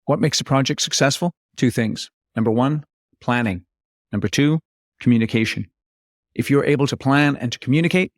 What makes a project successful? Two things. Number one, planning. Number two, communication. If you're able to plan and to communicate,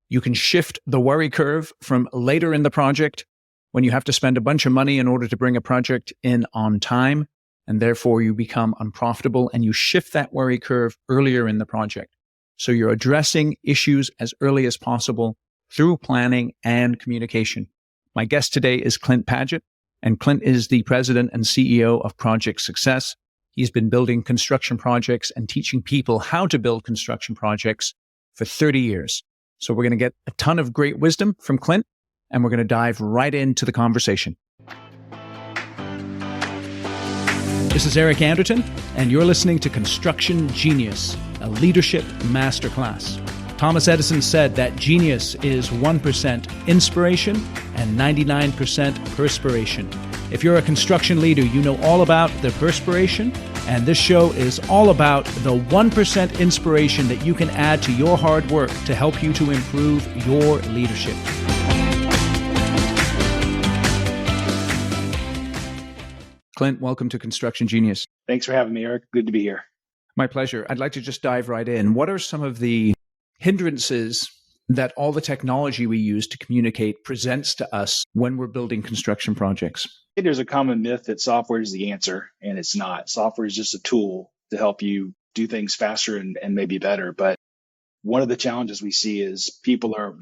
you can shift the worry curve from later in the project when you have to spend a bunch of money in order to bring a project in on time, and therefore you become unprofitable, and you shift that worry curve earlier in the project. So you're addressing issues as early as possible through planning and communication. My guest today is Clint Padgett, and Clint is the president and CEO of Project Success. He's been building construction projects and teaching people how to build construction projects for 30 years. So we're going to get a ton of great wisdom from Clint, and we're going to dive right into the conversation. This is Eric Anderton, and you're listening to Construction Genius, a leadership masterclass. Thomas Edison said that genius is 1% inspiration and 99% perspiration. If you're a construction leader, you know all about the perspiration, and this show is all about the 1% inspiration that you can add to your hard work to help you to improve your leadership. Clint, welcome to Construction Genius. Thanks for having me, Eric. Good to be here. My pleasure. I'd like to just dive right in. What are some of the hindrances that all the technology we use to communicate presents to us when we're building construction projects? There's a common myth that software is the answer, and it's not. Software is just a tool to help you do things faster and maybe better. But one of the challenges we see is they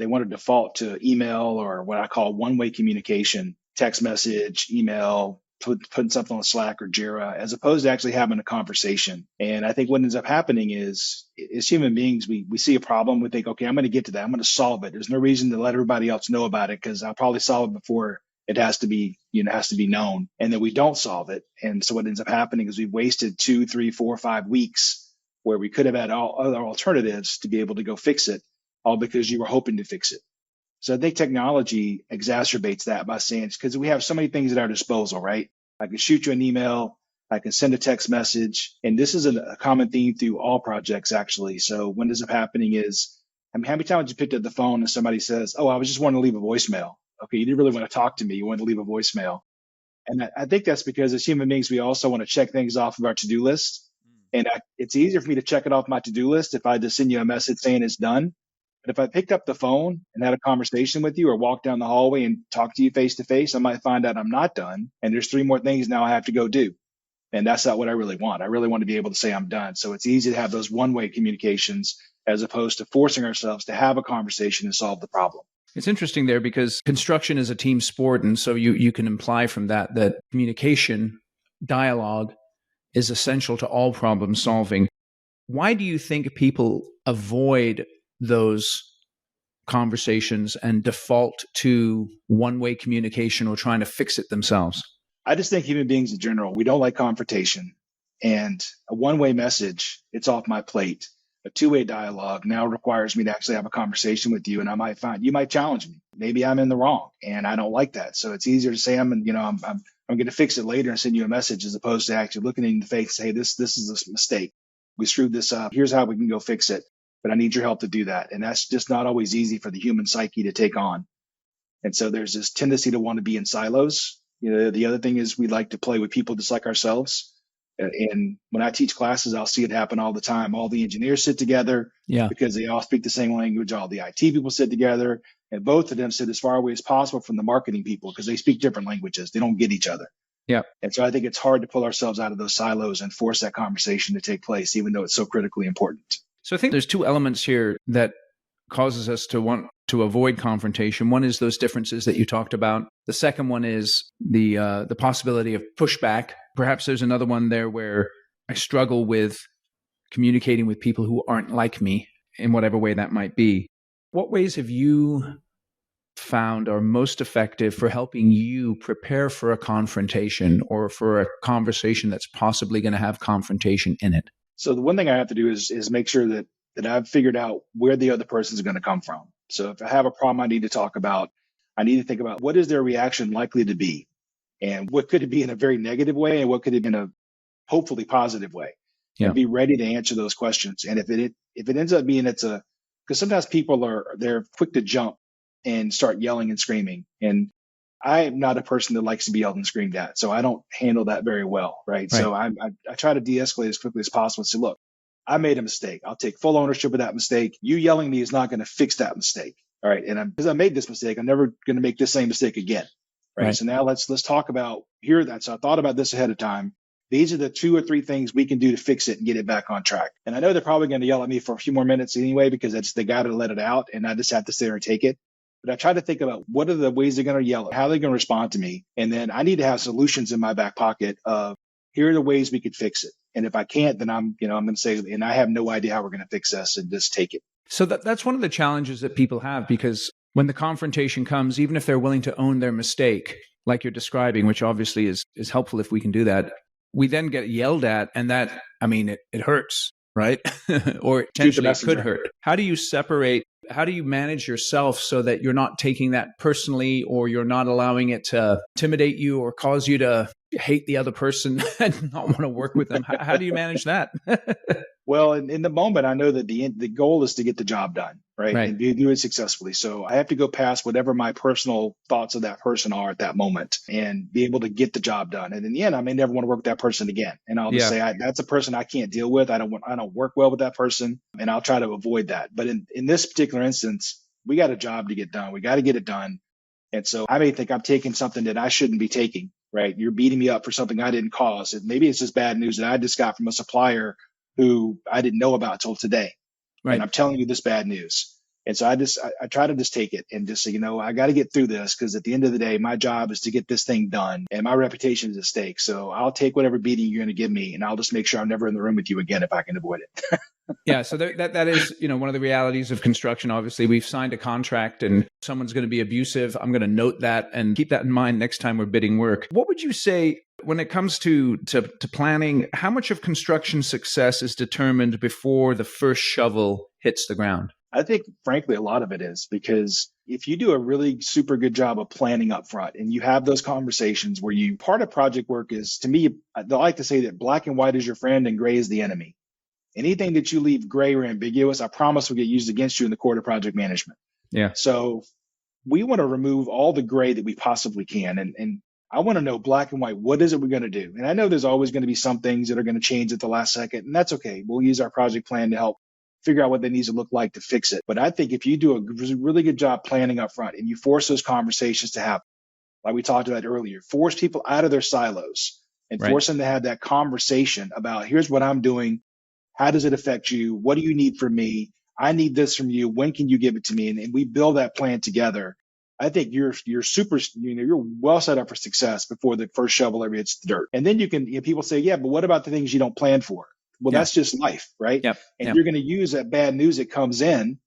want to default to email, or what I call one-way communication, text message, email, putting something on Slack or Jira, as opposed to actually having a conversation. And I think what ends up happening is, as human beings, we see a problem, we think, okay, I'm going to get to that. I'm going to solve it. There's no reason to let everybody else know about it because I'll probably solve it before it has to be known. And then we don't solve it. And so what ends up happening is we've wasted 2, 3, 4, 5 weeks where we could have had all other alternatives to be able to go fix it, all because you were hoping to fix it. So I think technology exacerbates that by saying, because we have so many things at our disposal, right? I can shoot you an email, I can send a text message, and this is a common theme through all projects, actually. So what ends up happening is, how many times you picked up the phone and somebody says, oh, I was just wanting to leave a voicemail. Okay, you didn't really want to talk to me, you wanted to leave a voicemail. And I think that's because as human beings, we also want to check things off of our to-do list. And it's easier for me to check it off my to-do list if I just send you a message saying it's done. But if I picked up the phone and had a conversation with you or walked down the hallway and talked to you face to face, I might find out I'm not done. And there's 3 more things now I have to go do. And that's not what I really want. I really want to be able to say I'm done. So it's easy to have those one-way communications as opposed to forcing ourselves to have a conversation and solve the problem. It's interesting there because construction is a team sport. And so you can imply from that communication, dialogue is essential to all problem solving. Why do you think people avoid those conversations and default to one-way communication or trying to fix it themselves? I just think human beings in general, we don't like confrontation. And a one-way message, it's off my plate. A two-way dialogue now requires me to actually have a conversation with you, and you might challenge me. Maybe I'm in the wrong, and I don't like that. So it's easier to say I'm going to fix it later and send you a message, as opposed to actually looking in the face and say, this is a mistake. We screwed this up. Here's how we can go fix it. But I need your help to do that. And that's just not always easy for the human psyche to take on. And so there's this tendency to want to be in silos. The other thing is we like to play with people just like ourselves. And when I teach classes, I'll see it happen all the time. All the engineers sit together because they all speak the same language. All the IT people sit together, and both of them sit as far away as possible from the marketing people because they speak different languages. They don't get each other. Yeah. And so I think it's hard to pull ourselves out of those silos and force that conversation to take place, even though it's so critically important. So I think there's 2 elements here that causes us to want to avoid confrontation. One is those differences that you talked about. The second one is the possibility of pushback. Perhaps there's another one there where I struggle with communicating with people who aren't like me in whatever way that might be. What ways have you found are most effective for helping you prepare for a confrontation or for a conversation that's possibly going to have confrontation in it? So the one thing I have to do is make sure that I've figured out where the other person is going to come from. So if I have a problem I need to talk about, I need to think about what is their reaction likely to be, and what could it be in a very negative way, and what could it be in a hopefully positive way. And be ready to answer those questions. And if it ends up being because sometimes people they're quick to jump and start yelling and screaming. And I am not a person that likes to be yelled and screamed at. So I don't handle that very well. Right. Right. So I try to de-escalate as quickly as possible and say, look, I made a mistake. I'll take full ownership of that mistake. You yelling at me is not going to fix that mistake. All right. And because I made this mistake, I'm never going to make this same mistake again. Right. So now let's talk about here that. So I thought about this ahead of time. These are the 2 or 3 things we can do to fix it and get it back on track. And I know they're probably going to yell at me for a few more minutes anyway, because they got to let it out and I just have to sit there and take it. But I try to think about what are the ways they're going to yell, how they're going to respond to me. And then I need to have solutions in my back pocket of here are the ways we could fix it. And if I can't, then I'm going to say, and I have no idea how we're going to fix this, and just take it. So that's one of the challenges that people have, because when the confrontation comes, even if they're willing to own their mistake, like you're describing, which obviously is helpful if we can do that, we then get yelled at, and that, I mean, it hurts, right? Or potentially it could hurt. How do you separate? How do you manage yourself so that you're not taking that personally, or you're not allowing it to intimidate you or cause you to hate the other person and not want to work with them? How do you manage that? Well, in the moment, I know that the goal is to get the job done, right? And do it successfully. So I have to go past whatever my personal thoughts of that person are at that moment and be able to get the job done. And in the end, I may never want to work with that person again. And I'll just say, that's a person I can't deal with. I don't work well with that person, and I'll try to avoid that. But in this particular instance, we got a job to get done. We got to get it done. And so I may think I'm taking something that I shouldn't be taking, right? You're beating me up for something I didn't cause. And maybe it's just bad news that I just got from a supplier who I didn't know about till today. Right. And I'm telling you this bad news. And so I try to just take it and just say, I got to get through this, because at the end of the day, my job is to get this thing done and my reputation is at stake. So I'll take whatever beating you're going to give me, and I'll just make sure I'm never in the room with you again if I can avoid it. Yeah. So that is, one of the realities of construction. Obviously, we've signed a contract and someone's going to be abusive. I'm going to note that and keep that in mind next time we're bidding work. What would you say when it comes to planning? How much of construction success is determined before the first shovel hits the ground? I think, frankly, a lot of it is, because if you do a really super good job of planning up front and you have those conversations where part of project work is, to me, I like to say that black and white is your friend and gray is the enemy. Anything that you leave gray or ambiguous, I promise will get used against you in the court of project management. Yeah. So we want to remove all the gray that we possibly can. And I want to know black and white, what is it we're going to do? And I know there's always going to be some things that are going to change at the last second, and that's okay. We'll use our project plan to help figure out what that needs to look like to fix it. But I think if you do a really good job planning up front and you force those conversations to happen, like we talked about earlier, force people out of their silos and force them to have that conversation about, here's what I'm doing. How does it affect you? What do you need from me? I need this from you. When can you give it to me? And we build that plan together. I think you're super, you're well set up for success before the first shovel ever hits the dirt. And then you can, people say, yeah, but what about the things you don't plan for? Well, that's just life, right? And you're going to use that bad news that comes in,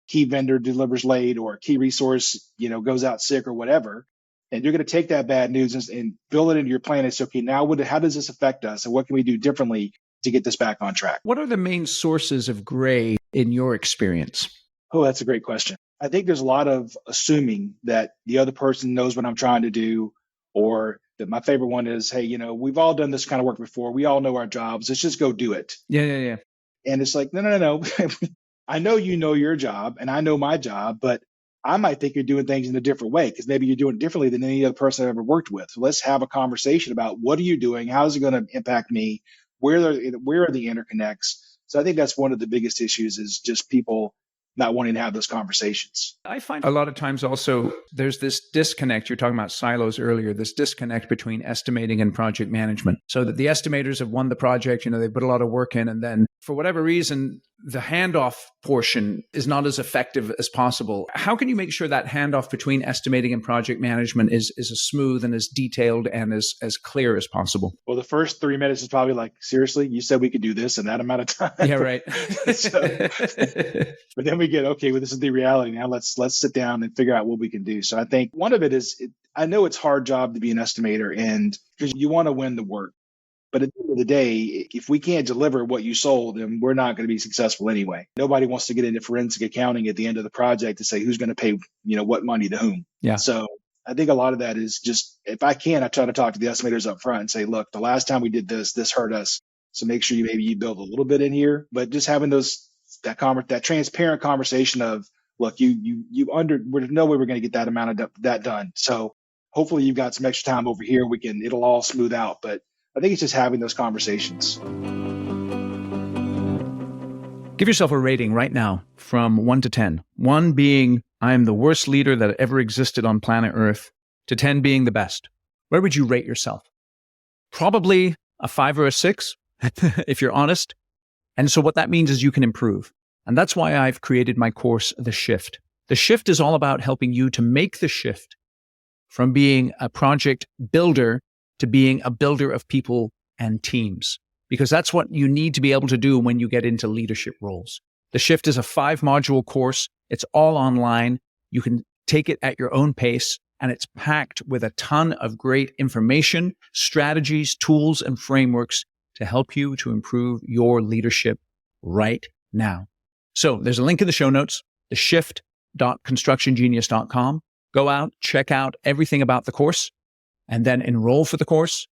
key vendor delivers late, or key resource, goes out sick or whatever. And you're going to take that bad news and build it into your plan and say, okay, now how does this affect us? And what can we do differently to get this back on track? What are the main sources of gray in your experience? Oh, that's a great question. I think there's a lot of assuming that the other person knows what I'm trying to do, or that my favorite one is, hey, we've all done this kind of work before. We all know our jobs. Let's just go do it. Yeah. And it's like, no. I know you know your job and I know my job, but I might think you're doing things in a different way, because maybe you're doing it differently than any other person I've ever worked with. So let's have a conversation about, what are you doing? How is it going to impact me? Where are the interconnects? So I think that's one of the biggest issues, is just people not wanting to have those conversations. I find a lot of times also there's this disconnect. You're talking about silos earlier, this disconnect between estimating and project management. So that the estimators have won the project, they put a lot of work in, and then for whatever reason, the handoff portion is not as effective as possible. How can you make sure that handoff between estimating and project management is as smooth and as detailed and as clear as possible? Well, the first 3 minutes is probably like, seriously, you said we could do this in that amount of time? Yeah, right. But then we get, okay, well, this is the reality. Now let's sit down and figure out what we can do. So I think one of it is, I know it's a hard job to be an estimator, and because you want to win the work. But at the end of the day, if we can't deliver what you sold, then we're not going to be successful anyway. Nobody wants to get into forensic accounting at the end of the project to say who's going to pay, what money to whom. Yeah. So I think a lot of that is just, if I can, I try to talk to the estimators up front and say, look, the last time we did this hurt us. So make sure you build a little bit in here, but just having that transparent conversation of, look, there's no way we're going to get that amount of that done. So hopefully you've got some extra time over here. It'll all smooth out. But I think it's just having those conversations. Give yourself a rating right now from 1 to 10. 1 being, I am the worst leader that ever existed on planet Earth, to 10 being the best. Where would you rate yourself? Probably a 5 or a 6, if you're honest. And so what that means is you can improve. And that's why I've created my course, The Shift. The Shift is all about helping you to make the shift from being a project builder to being a builder of people and teams, because that's what you need to be able to do when you get into leadership roles. The Shift is a 5-module course. It's all online. You can take it at your own pace, and it's packed with a ton of great information, strategies, tools, and frameworks to help you to improve your leadership right now. So there's a link in the show notes, theshift.constructiongenius.com. Go out, check out everything about the course, and then enroll for the course.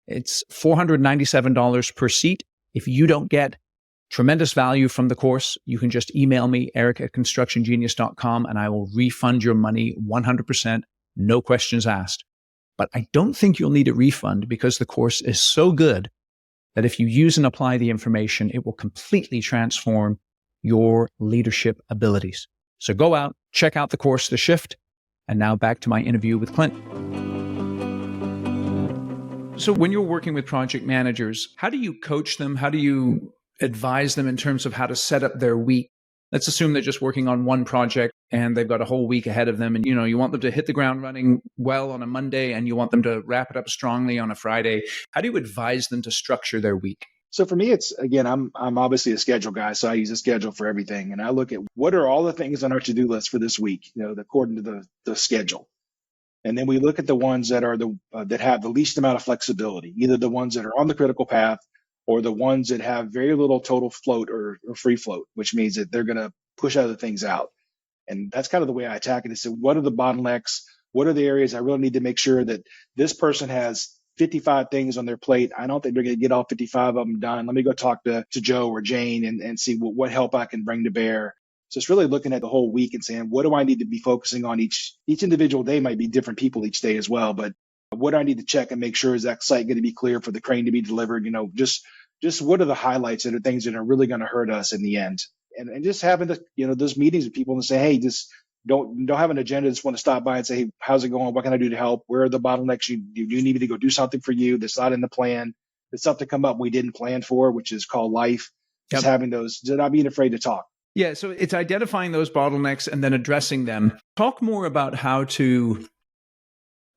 It's $497 per seat. If you don't get tremendous value from the course, you can just email me, eric@constructiongenius.com, and I will refund your money 100%, no questions asked. But I don't think you'll need a refund because the course is so good that if you use and apply the information, it will completely transform your leadership abilities. So go out, check out the course, The Shift. And now back to my interview with Clint. So when you're working with project managers, how do you coach them? How do you advise them in terms of how to set up their week? Let's assume they're just working on one project and they've got a whole week ahead of them. And, you want them to hit the ground running well on a Monday and you want them to wrap it up strongly on a Friday. How do you advise them to structure their week? So for me, it's, again, I'm obviously a schedule guy, so I use a schedule for everything. And I look at what are all the things on our to-do list for this week, according to the schedule. And then we look at the ones that are that have the least amount of flexibility, either the ones that are on the critical path or the ones that have very little total float or free float, which means that they're going to push other things out. And that's kind of the way I attack it. Is so what are the bottlenecks? What are the areas I really need to make sure that this person has 55 things on their plate? I don't think they're going to get all 55 of them done. Let me go talk to Joe or Jane and see what help I can bring to bear. So it's really looking at the whole week and saying, what do I need to be focusing on each individual day? Might be different people each day as well, but what do I need to check and make sure is that site going to be clear for the crane to be delivered? Just what are the highlights that are things that are really going to hurt us in the end? And just having those meetings with people and say, hey, just don't have an agenda. Just want to stop by and say, hey, how's it going? What can I do to help? Where are the bottlenecks? You need me to go do something for you that's not in the plan. That's something come up we didn't plan for, which is called life. Just having those, not being afraid to talk. Yeah, so it's identifying those bottlenecks and then addressing them. Talk more about how to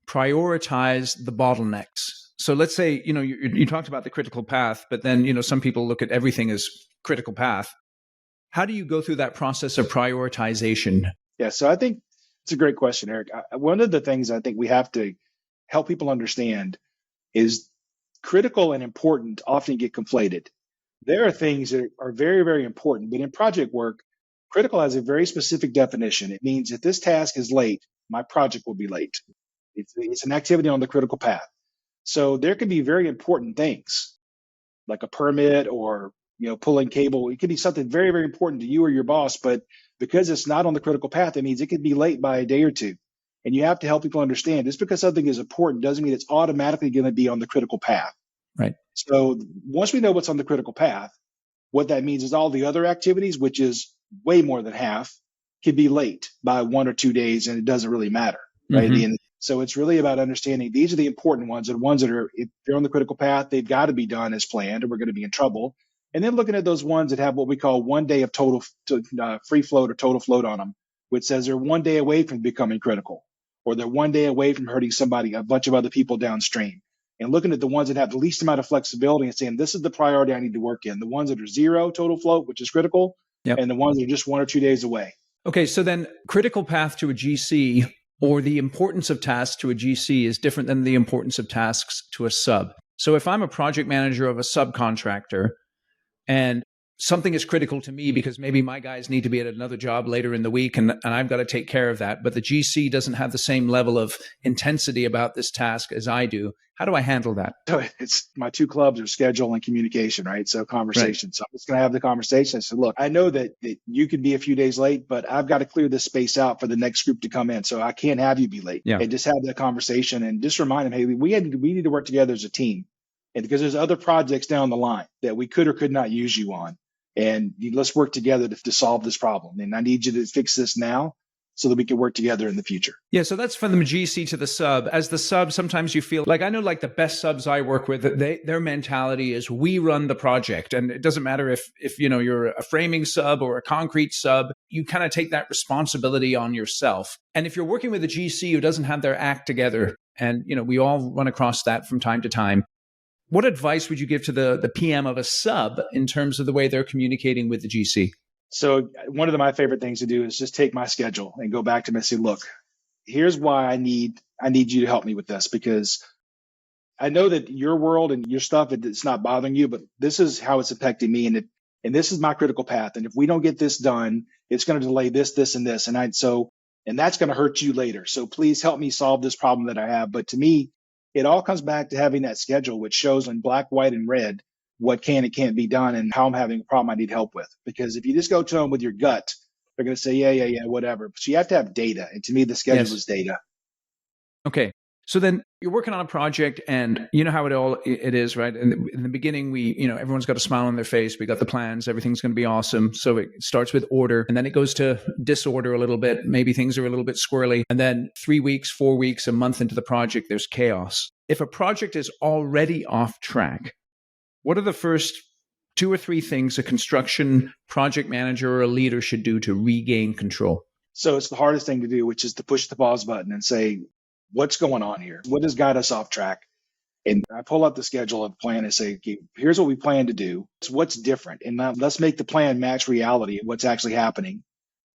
prioritize the bottlenecks. So let's say, you talked about the critical path, but then, some people look at everything as critical path. How do you go through that process of prioritization? Yeah, so I think it's a great question, Eric. One of the things I think we have to help people understand is critical and important often get conflated. There are things that are very, very important, but in project work, critical has a very specific definition. It means if this task is late, my project will be late. It's an activity on the critical path. So there can be very important things like a permit or pulling cable. It could be something very, very important to you or your boss, but because it's not on the critical path, it means it could be late by a day or two. And you have to help people understand just because something is important doesn't mean it's automatically going to be on the critical path. Right. So once we know what's on the critical path, what that means is all the other activities, which is way more than half, could be late by 1 or 2 days, and it doesn't really matter, right? Mm-hmm. So it's really about understanding these are the important ones, and ones that are, if they're on the critical path, they've got to be done as planned, or we're going to be in trouble. And then looking at those ones that have what we call 1 day of total free float or total float on them, which says they're 1 day away from becoming critical, or they're 1 day away from hurting somebody, a bunch of other people downstream. And looking at the ones that have the least amount of flexibility and saying, this is the priority I need to work in. The ones that are 0 total float, which is critical, and the ones that are just 1 or 2 days away. Okay, so then critical path to a GC or the importance of tasks to a GC is different than the importance of tasks to a sub. So if I'm a project manager of a subcontractor and something is critical to me because maybe my guys need to be at another job later in the week and I've got to take care of that. But the GC doesn't have the same level of intensity about this task as I do. How do I handle that? So it's my two clubs are schedule and communication, right? So conversation. Right. So I'm just going to have the conversation. I said, look, I know that you could be a few days late, but I've got to clear this space out for the next group to come in. So I can't have you be late. Yeah. And just have that conversation and just remind them, hey, we need to work together as a team. And because there's other projects down the line that we could or could not use you on. And let's work together to solve this problem. And I need you to fix this now so that we can work together in the future. Yeah, so that's from the GC to the sub. As the sub, sometimes you feel like, I know like the best subs I work with, their mentality is we run the project. And it doesn't matter if you're a framing sub or a concrete sub, you kind of take that responsibility on yourself. And if you're working with a GC who doesn't have their act together, and we all run across that from time to time, what advice would you give to the PM of a sub in terms of the way they're communicating with the GC? So one of my favorite things to do is just take my schedule and go back to them and say, look, here's why I need you to help me with this, because I know that your world and your stuff, it's not bothering you, but this is how it's affecting me. And this is my critical path. And if we don't get this done, it's going to delay this, this, and this. And that's going to hurt you later. So please help me solve this problem that I have. But to me, it all comes back to having that schedule, which shows in black, white, and red what can and can't be done and how I'm having a problem I need help with. Because if you just go to them with your gut, they're going to say, yeah, whatever. So you have to have data. And to me, the schedule is data. Okay. So then you're working on a project and you know how it is, right? In the beginning, everyone's got a smile on their face. We got the plans. Everything's going to be awesome. So it starts with order and then it goes to disorder a little bit. Maybe things are a little bit squirrely. And then 3 weeks, 4 weeks, a month into the project, there's chaos. If a project is already off track, what are the first 2 or 3 things a construction project manager or a leader should do to regain control? So it's the hardest thing to do, which is to push the pause button and say, what's going on here? What has got us off track? And I pull up the schedule and plan and say, okay, here's what we plan to do. So what's different? And now let's make the plan match reality of what's actually happening.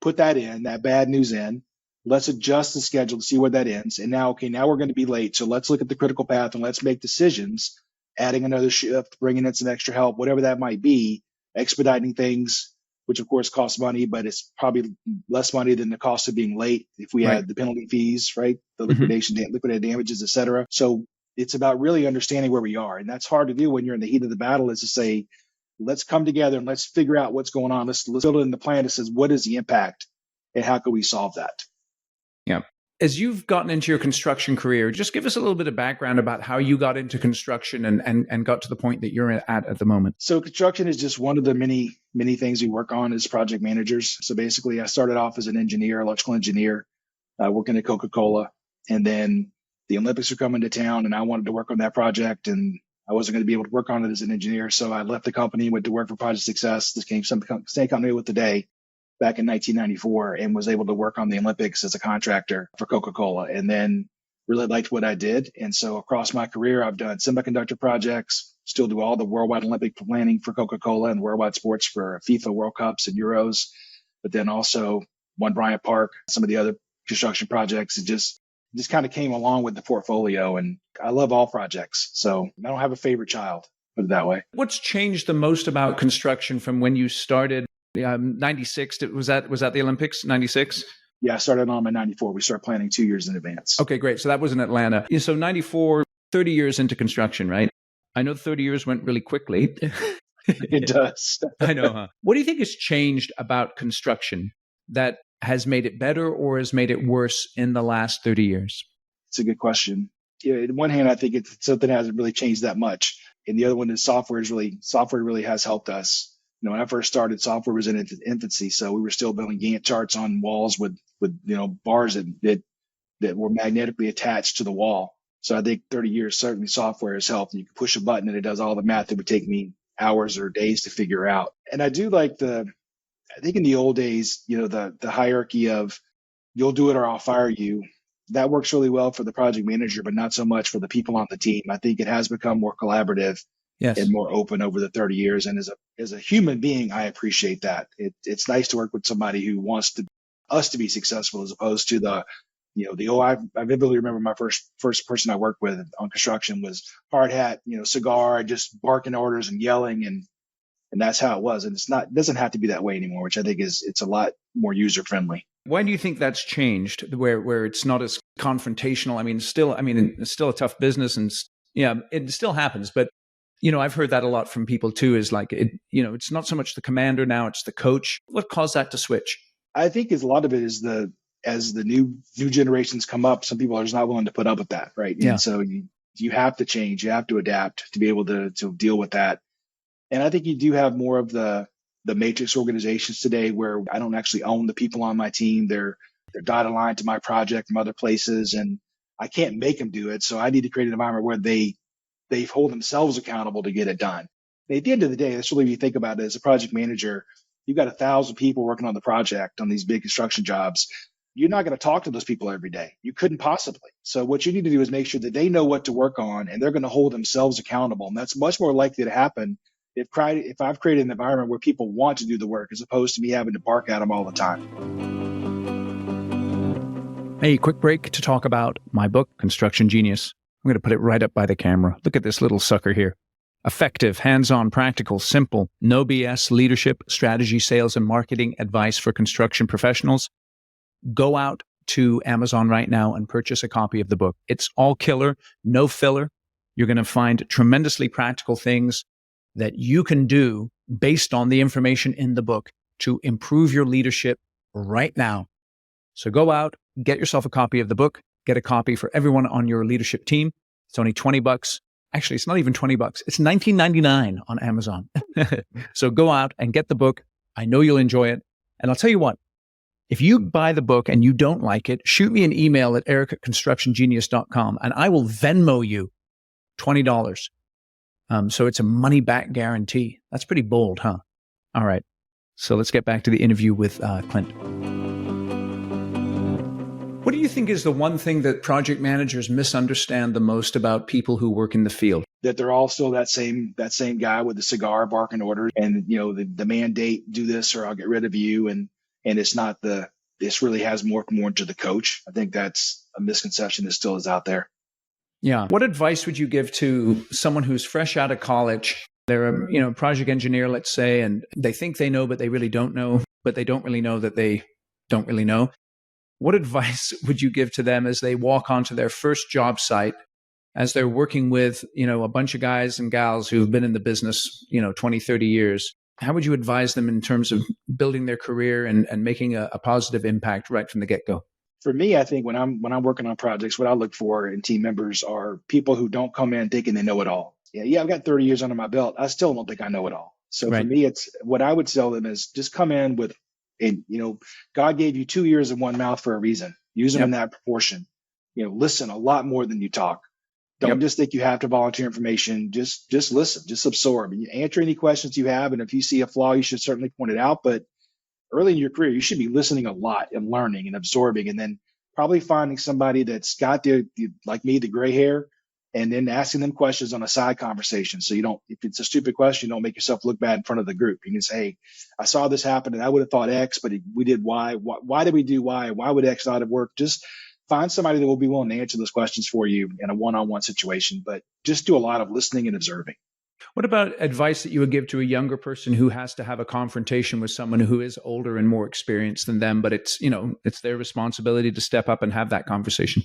Put that bad news in. Let's adjust the schedule to see where that ends. And now we're going to be late. So let's look at the critical path and let's make decisions, adding another shift, bringing in some extra help, whatever that might be, expediting things, which of course costs money, but it's probably less money than the cost of being late if we add the penalty fees, right? The liquidated damages, et cetera. So it's about really understanding where we are. And that's hard to do when you're in the heat of the battle, is to say, let's come together and let's figure out what's going on. Let's build it in the plan that says, what is the impact and how can we solve that? Yeah. As you've gotten into your construction career, just give us a little bit of background about how you got into construction and got to the point that you're at the moment. So construction is just one of the many, many things we work on as project managers. So basically, I started off as an engineer, electrical engineer, working at Coca-Cola. And then the Olympics were coming to town and I wanted to work on that project and I wasn't going to be able to work on it as an engineer. So I left the company, went to work for Project Success. This came same company with today. Back in 1994 and was able to work on the Olympics as a contractor for Coca-Cola and then really liked what I did. And so across my career, I've done semiconductor projects, still do all the worldwide Olympic planning for Coca-Cola and worldwide sports for FIFA World Cups and Euros, but then also won Bryant Park, some of the other construction projects. It just kind of came along with the portfolio and I love all projects. So I don't have a favorite child, put it that way. What's changed the most about construction from when you started? 96, was that the Olympics, 96? Yeah, I started on in 94. We start planning 2 years in advance. Okay, great. So that was in Atlanta. So 94, 30 years into construction, right? I know 30 years went really quickly. It does. I know, huh? What do you think has changed about construction that has made it better or has made it worse in the last 30 years? It's a good question. On one hand, I think it's something that hasn't really changed that much. And the other one is software really has helped us. When I first started, software was in its infancy, so we were still building Gantt charts on walls with bars that were magnetically attached to the wall. So I think 30 years, certainly software has helped. You can push a button and it does all the math that would take me hours or days to figure out. And I do like I think in the old days, the hierarchy of you'll do it or I'll fire you. That works really well for the project manager, but not so much for the people on the team. I think it has become more collaborative. Yes. And more open over the 30 years. And as a human being, I appreciate that. It's nice to work with somebody who wants us to be successful as opposed to I vividly remember my first person I worked with on construction was hard hat, cigar, just barking orders and yelling. And And that's how it was. And it doesn't have to be that way anymore, which I think it's a lot more user friendly. Why do you think that's changed where it's not as confrontational? It's still a tough business and yeah, it still happens. But, I've heard that a lot from people too, is like, it's not so much the commander now, it's the coach. What caused that to switch? I think a lot of it is as the new generations come up, some people are just not willing to put up with that. Right. Yeah. And so you have to change, you have to adapt to be able to deal with that. And I think you do have more of the matrix organizations today where I don't actually own the people on my team. They're dotted line to my project from other places, and I can't make them do it. So I need to create an environment where they hold themselves accountable to get it done. And at the end of the day, that's really, if you think about it, as a project manager, you've got 1,000 people working on the project on these big construction jobs. You're not going to talk to those people every day. You couldn't possibly. So what you need to do is make sure that they know what to work on and they're going to hold themselves accountable. And that's much more likely to happen if I've created an environment where people want to do the work as opposed to me having to bark at them all the time. Hey, quick break to talk about my book, Construction Genius. I'm going to put it right up by the camera. Look at this little sucker here. Effective, hands-on, practical, simple, no BS leadership, strategy, sales, and marketing advice for construction professionals. Go out to Amazon right now and purchase a copy of the book. It's all killer, no filler. You're going to find tremendously practical things that you can do based on the information in the book to improve your leadership right now. So go out, get yourself a copy of the book, get a copy for everyone on your leadership team. It's only $20. Actually, it's not even $20. It's $19.99 on Amazon. So go out and get the book. I know you'll enjoy it. And I'll tell you what, if you buy the book and you don't like it, shoot me an email at eric@constructiongenius.com and I will Venmo you $20. So it's a money back guarantee. That's pretty bold, huh? All right. So let's get back to the interview with Clint. What do you think is the one thing that project managers misunderstand the most about people who work in the field? That they're all still that same guy with the cigar barking orders and, the mandate, do this or I'll get rid of you. And it's not this really has more to the coach. I think that's a misconception that still is out there. Yeah. What advice would you give to someone who's fresh out of college? They're a project engineer, let's say, and they think they know, but they really don't know, but they don't really know that they don't really know. What advice would you give to them as they walk onto their first job site, as they're working with, a bunch of guys and gals who've been in the business, 20, 30 years? How would you advise them in terms of building their career and making a positive impact right from the get-go? For me, I think when I'm working on projects, what I look for in team members are people who don't come in thinking they know it all. Yeah, I've got 30 years under my belt. I still don't think I know it all. So Right. For me, it's what I would tell them is just come in with, God gave you 2 ears and 1 mouth for a reason. Use them in that proportion. Listen a lot more than you talk. Don't just think you have to volunteer information. Just listen, just absorb. And you answer any questions you have. And if you see a flaw, you should certainly point it out. But early in your career, you should be listening a lot and learning and absorbing, and then probably finding somebody that's got like me, the gray hair, and then asking them questions on a side conversation. So if it's a stupid question, don't make yourself look bad in front of the group. You can say, hey, I saw this happen and I would have thought X, but we did Y. Why did we do Y? Why would X not have worked? Just find somebody that will be willing to answer those questions for you in a one-on-one situation, but just do a lot of listening and observing. What about advice that you would give to a younger person who has to have a confrontation with someone who is older and more experienced than them, but it's their responsibility to step up and have that conversation?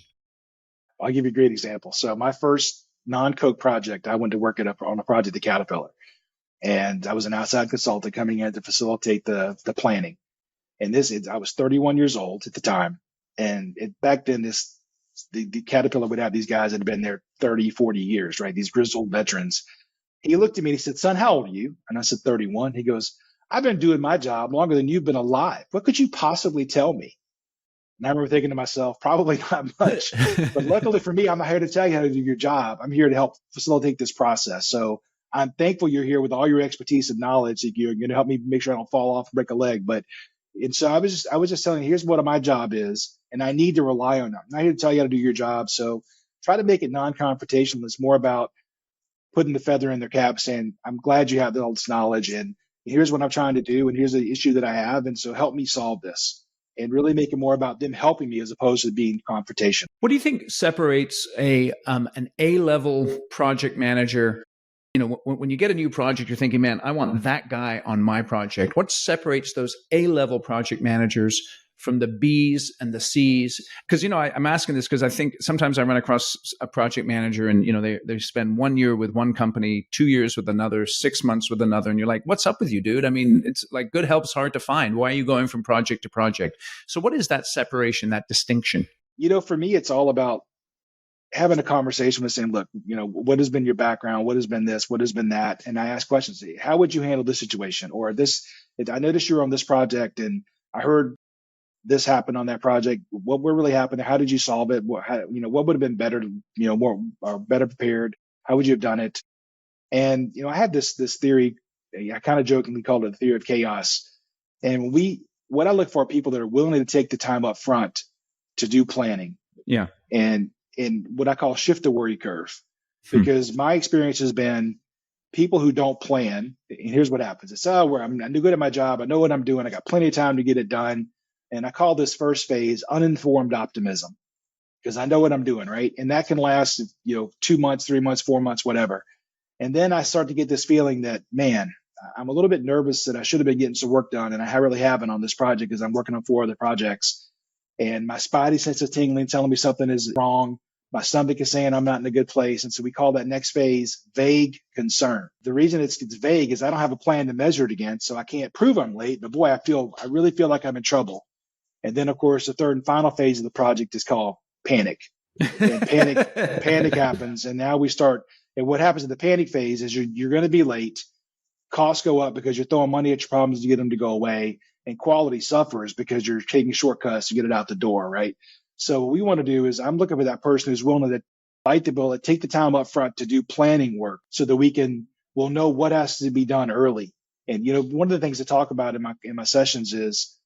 I'll give you a great example. So my first non-Coke project, I went to work on a project at Caterpillar, and I was an outside consultant coming in to facilitate the planning. And I was 31 years old at the time. And back then, the Caterpillar would have these guys that had been there 30, 40 years, right? These grizzled veterans. He looked at me and he said, son, how old are you? And I said, 31. He goes, I've been doing my job longer than you've been alive. What could you possibly tell me? And I remember thinking to myself, probably not much. But luckily for me, I'm not here to tell you how to do your job. I'm here to help facilitate this process. So I'm thankful you're here with all your expertise and knowledge that you're going to help me make sure I don't fall off and break a leg. And so I was just telling you, here's what my job is, and I need to rely on them. I'm not here to tell you how to do your job. So try to make it non-confrontational. It's more about putting the feather in their cap, saying, I'm glad you have all this knowledge, and here's what I'm trying to do, and here's the issue that I have, and so help me solve this. And really make it more about them helping me as opposed to being confrontation. What do you think separates an A-level project manager when you get a new project, you're thinking, man, I want that guy on my project. What separates those A-level project managers from the B's and the C's? Because, I'm asking this because I think sometimes I run across a project manager and, they spend 1 year with one company, 2 years with another, 6 months with another. And you're like, what's up with you, dude? I mean, it's like good help's hard to find. Why are you going from project to project? So what is that separation, that distinction? For me, it's all about having a conversation with saying, look, what has been your background? What has been this? What has been that? And I ask questions. How would you handle this situation? Or this, I noticed you were on this project and I heard this happened on that project. What really happened? How did you solve it? What would have been better, more or better prepared? How would you have done it? And, I had this theory, I kind of jokingly called it the theory of chaos. And what I look for are people that are willing to take the time up front to do planning. Yeah. And what I call shift the worry curve, because my experience has been people who don't plan. And here's what happens. It's, I'm good at my job. I know what I'm doing. I got plenty of time to get it done. And I call this first phase uninformed optimism, because I know what I'm doing. Right. And that can last, 2 months, 3 months, 4 months, whatever. And then I start to get this feeling that, man, I'm a little bit nervous that I should have been getting some work done. And I really haven't on this project because I'm working on 4 other projects. And my spidey sense is tingling, telling me something is wrong. My stomach is saying I'm not in a good place. And so we call that next phase vague concern. The reason it's vague is I don't have a plan to measure it against, so I can't prove I'm late. But boy, I really feel like I'm in trouble. And then, of course, the third and final phase of the project is called panic. And panic happens. And now we start. And what happens in the panic phase is you're going to be late. Costs go up because you're throwing money at your problems to get them to go away. And quality suffers because you're taking shortcuts to get it out the door, right? So what we want to do is I'm looking for that person who's willing to bite the bullet, take the time up front to do planning work so that we'll know what has to be done early. And, one of the things to talk about in my sessions is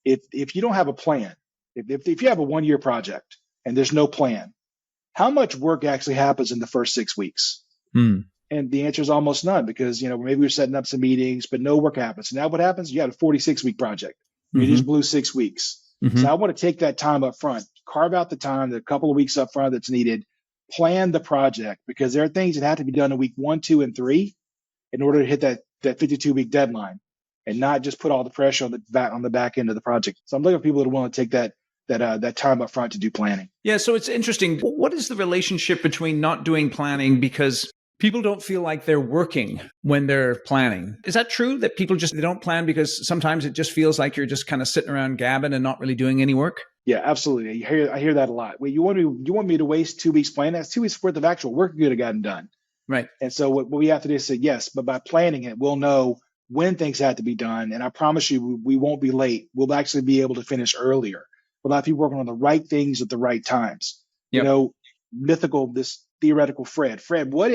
if you don't have a plan, if you have a 1 year project and there's no plan, how much work actually happens in the first 6 weeks? And the answer is almost none, because, maybe we're setting up some meetings, but no work happens. Now what happens? You got a 46-week project. You just blew 6 weeks. So I want to take that time up front, carve out the time, the couple of weeks up front that's needed, plan the project, because there are things that have to be done in week 1, 2, and 3 in order to hit that 52-week deadline, and not just put all the pressure on the back end of the project. So I'm looking for people that are willing to take that time up front to do planning. Yeah. So it's interesting. What is the relationship between not doing planning because people don't feel like they're working when they're planning? Is that true, that people they don't plan because sometimes it just feels like you're just kind of sitting around gabbing and not really doing any work? Yeah, absolutely. I hear that a lot. Wait, you want me to waste 2 weeks planning? That's 2 weeks worth of actual work you could have gotten done. Right. And so what we have to do is say, yes, but by planning it, we'll know when things have to be done. And I promise you, we won't be late. We'll actually be able to finish earlier. We'll have people working on the right things at the right times. Yep. This theoretical Fred, what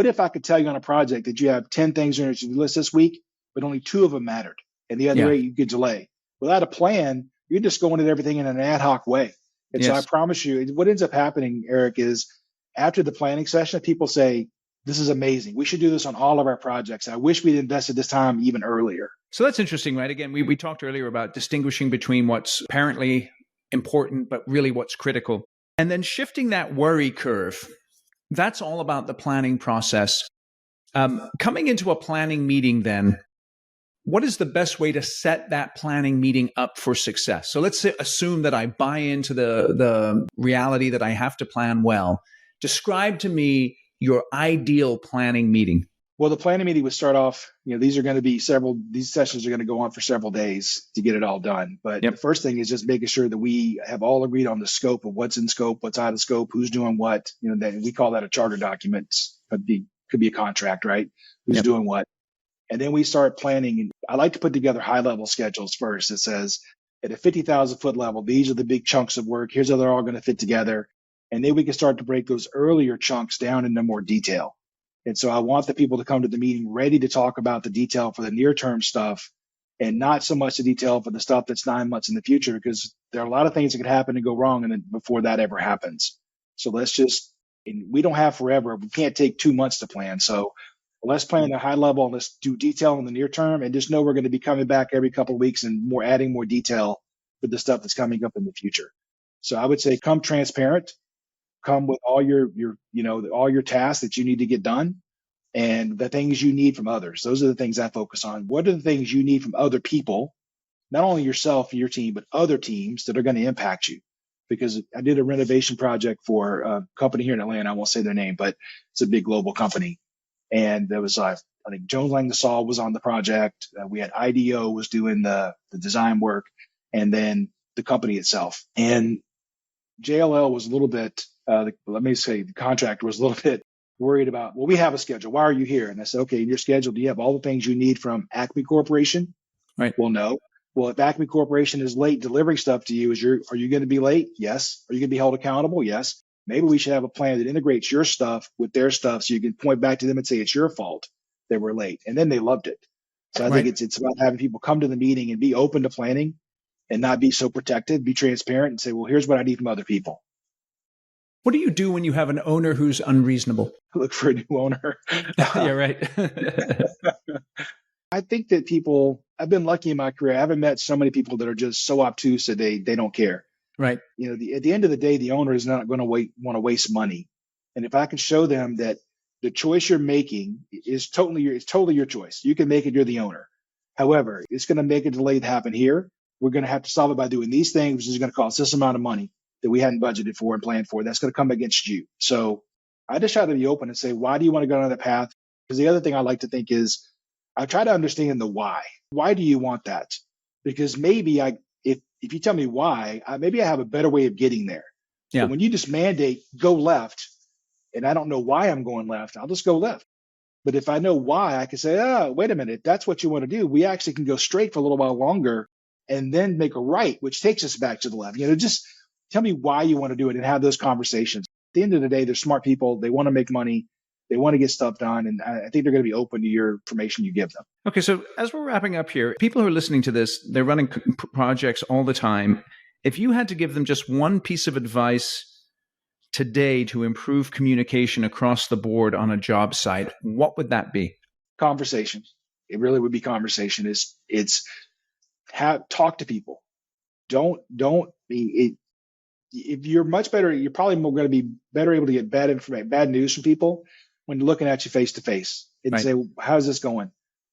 if I could tell you on a project that you have 10 things on your to-do list this week, but only 2 of them mattered and the other 8 you could delay? Without a plan, you're just going at everything in an ad hoc way. And so I promise you, what ends up happening, Eric, is after the planning session, people say, this is amazing. We should do this on all of our projects. I wish we'd invested this time even earlier. So that's interesting, right? Again, we talked earlier about distinguishing between what's apparently important, but really what's critical. And then shifting that worry curve. That's all about the planning process. Coming into a planning meeting then, what is the best way to set that planning meeting up for success? So let's assume that I buy into the reality that I have to plan well. Describe to me your ideal planning meeting. Well, the planning meeting would start off, these sessions are going to go on for several days to get it all done. But the first thing is just making sure that we have all agreed on the scope of what's in scope, what's out of scope, who's doing what. Then we call that a charter document. Could be a contract, right? Who's doing what. And then we start planning. I like to put together high level schedules first. It says at a 50,000 foot level, these are the big chunks of work. Here's how they're all going to fit together. And then we can start to break those earlier chunks down into more detail. And so I want the people to come to the meeting ready to talk about the detail for the near term stuff, and not so much the detail for the stuff that's 9 months in the future, because there are a lot of things that could happen and go wrong and then before that ever happens. So we don't have forever. We can't take 2 months to plan. So let's plan at a high level and let's do detail in the near term, and just know we're going to be coming back every couple of weeks and adding more detail for the stuff that's coming up in the future. So I would say come transparent. Come with all your tasks that you need to get done, and the things you need from others. Those are the things I focus on. What are the things you need from other people, not only yourself and your team, but other teams that are going to impact you? Because I did a renovation project for a company here in Atlanta. I won't say their name, but it's a big global company. And there was, I think Jones Lang LaSalle was on the project. We had IDEO was doing the design work, and then the company itself. And JLL was a little bit, the contractor was a little bit worried about, well, we have a schedule. Why are you here? And I said, okay, in your schedule, do you have all the things you need from Acme Corporation? Right. Well, no. Well, if Acme Corporation is late delivering stuff to you, are you going to be late? Yes. Are you going to be held accountable? Yes. Maybe we should have a plan that integrates your stuff with their stuff so you can point back to them and say it's your fault they were late. And then they loved it. So I think it's about having people come to the meeting and be open to planning and not be so protective, be transparent and say, well, here's what I need from other people. What do you do when you have an owner who's unreasonable? Look for a new owner. Yeah, right. I think that I've been lucky in my career. I haven't met so many people that are just so obtuse that they don't care. Right. At the end of the day, the owner is not going to want to waste money. And if I can show them that the choice you're making is totally your choice. You can make it, you're the owner. However, it's going to make a delay happen here. We're going to have to solve it by doing these things, which is going to cost this amount of money that we hadn't budgeted for and planned for. That's going to come against you. So I just try to be open and say, why do you want to go down that path? Because the other thing I like to think is I try to understand the why. Why do you want that? Because maybe if you tell me why, maybe I have a better way of getting there. Yeah. But when you just mandate go left, and I don't know why I'm going left, I'll just go left. But if I know why, I can say, wait a minute, if that's what you want to do, we actually can go straight for a little while longer and then make a right, which takes us back to the left. Just tell me why you want to do it and have those conversations. At the end of the day, they're smart people. They want to make money. They want to get stuff done. And I think they're going to be open to your information you give them. Okay. So as we're wrapping up here, people who are listening to this, they're running projects all the time. If you had to give them just one piece of advice today to improve communication across the board on a job site, what would that be? Conversation. It really would be conversation. Talk to people. If you're much better, you're probably going to be better able to get bad news from people when you're looking at you face to face and say, how's this going?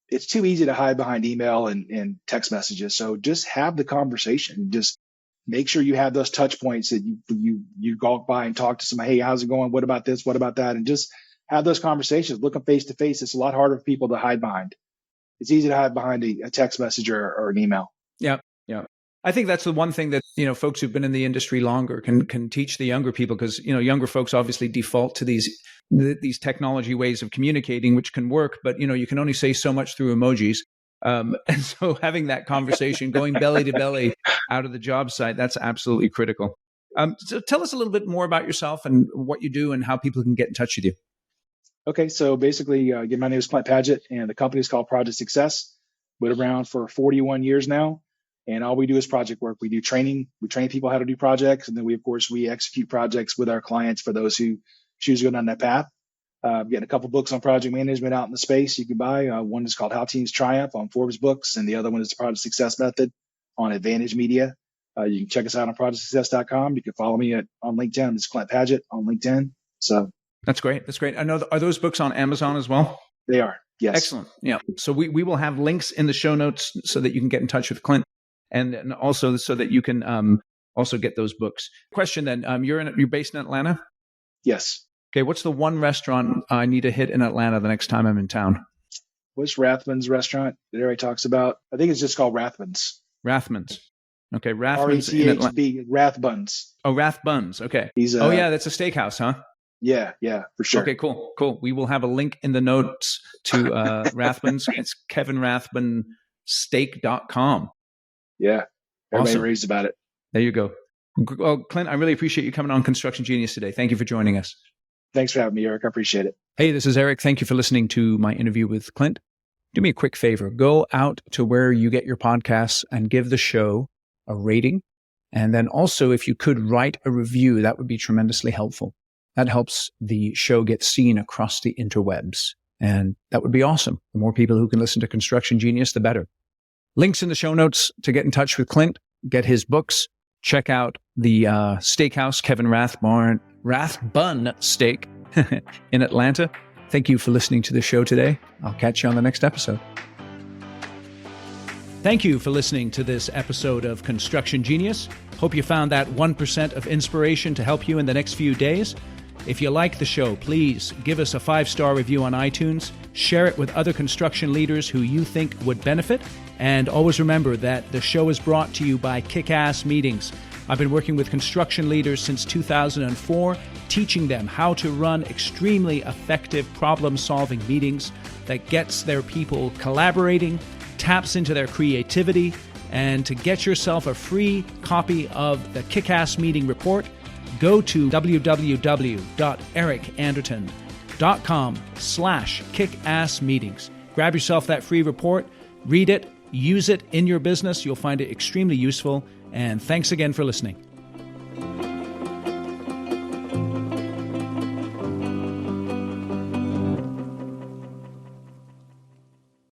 It's too easy to hide behind email and text messages. So just have the conversation. Just make sure you have those touch points that you go by and talk to somebody. Hey, how's it going? What about this? What about that? And just have those conversations. Look them face to face. It's a lot harder for people to hide behind. It's easy to hide behind a text message or an email. Yeah. Yeah. I think that's the one thing that, folks who've been in the industry longer can teach the younger people, because, younger folks obviously default to these technology ways of communicating, which can work, but, you can only say so much through emojis. And so having that conversation, going belly to belly out of the job site, that's absolutely critical. So tell us a little bit more about yourself and what you do and how people can get in touch with you. Okay. So basically, again, my name is Clint Padgett and the company is called Project Success. Been around for 41 years now. And all we do is project work. We do training. We train people how to do projects. And then we execute projects with our clients for those who choose to go down that path. Getting a couple books on project management out in the space you can buy. One is called How Teams Triumph on Forbes Books. And the other one is the Project Success Method on Advantage Media. You can check us out on projectsuccess.com. You can follow me on LinkedIn. It's Clint Padgett on LinkedIn. So that's great. That's great. I know. Are those books on Amazon as well? They are. Yes. Excellent. Yeah. So we will have links in the show notes so that you can get in touch with Clint. And also so that you can also get those books. Question then, you're based in Atlanta? Yes. Okay, what's the one restaurant I need to hit in Atlanta the next time I'm in town? What's Rathman's restaurant that everybody talks about? I think it's just called Rathman's. Rathman's. Okay, Rathman's in Atlanta. Rathbuns. Oh, Rathbuns. Okay. That's a steakhouse, huh? Yeah, for sure. Okay, cool. We will have a link in the notes to Rathbuns. It's kevinrathbunsteak.com. Yeah. Everybody Awesome. raves about it. There you go. Well, Clint, I really appreciate you coming on Construction Genius today. Thank you for joining us. Thanks for having me, Eric. I appreciate it. Hey, this is Eric. Thank you for listening to my interview with Clint. Do me a quick favor. Go out to where you get your podcasts and give the show a rating. And then also, if you could write a review, that would be tremendously helpful. That helps the show get seen across the interwebs. And that would be awesome. The more people who can listen to Construction Genius, the better. Links in the show notes to get in touch with Clint, get his books, check out the steakhouse, Kevin Rathbun Steak in Atlanta. Thank you for listening to the show today. I'll catch you on the next episode. Thank you for listening to this episode of Construction Genius. Hope you found that 1% of inspiration to help you in the next few days. If you like the show, please give us a 5-star review on iTunes, share it with other construction leaders who you think would benefit, and always remember that the show is brought to you by Kick-Ass Meetings. I've been working with construction leaders since 2004, teaching them how to run extremely effective problem-solving meetings that gets their people collaborating, taps into their creativity, and to get yourself a free copy of the Kick-Ass Meeting Report, go to www.ericanderton.com/kickassmeetings. Grab yourself that free report, read it, use it in your business. You'll find it extremely useful. And thanks again for listening.